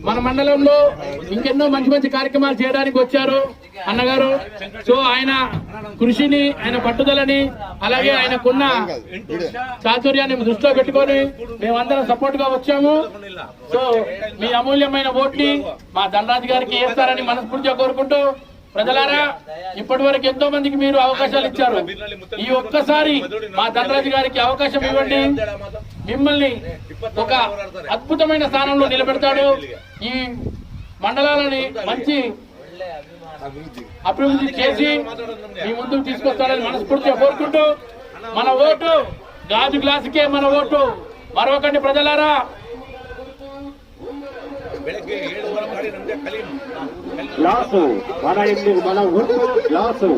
మన మండలంలో ఇంకెన్నో మంచి మంచి కార్యక్రమాలు చేయడానికి వచ్చారు అన్నగారు. సో ఆయన కృషిని, ఆయన పట్టుదలని, అలాగే ఆయనకున్న చాతుర్యాన్ని దృష్టిలో పెట్టుకొని మేమందరం సపోర్ట్ గా వచ్చాము. సో మీ అమూల్యమైన ఓట్ని మా ధనరాజు గారికి వేస్తారని మనస్ఫూర్తిగా కోరుకుంటూ, ప్రజలారా ఇప్పటి వరకు ఎంతో మందికి మీరు అవకాశాలు ఇచ్చారు. ఈ ఒక్కసారి మా ధనరాజు గారికి అవకాశం ఇవ్వండి. మిమ్మల్ని ఒక అద్భుతమైన స్థానంలో నిలబెడతాడు. ఈ మండలాలని మంచి అభివృద్ధి చేసి మీ ముందుకు తీసుకొస్తాడని మనస్ఫూర్తిగా కోరుకుంటూ, మన ఓటు గాజు గ్లాసుకే మన ఓటు, మరొకటి ప్రజలారా. గ్లాసు మన ఓటు గ్లాసు.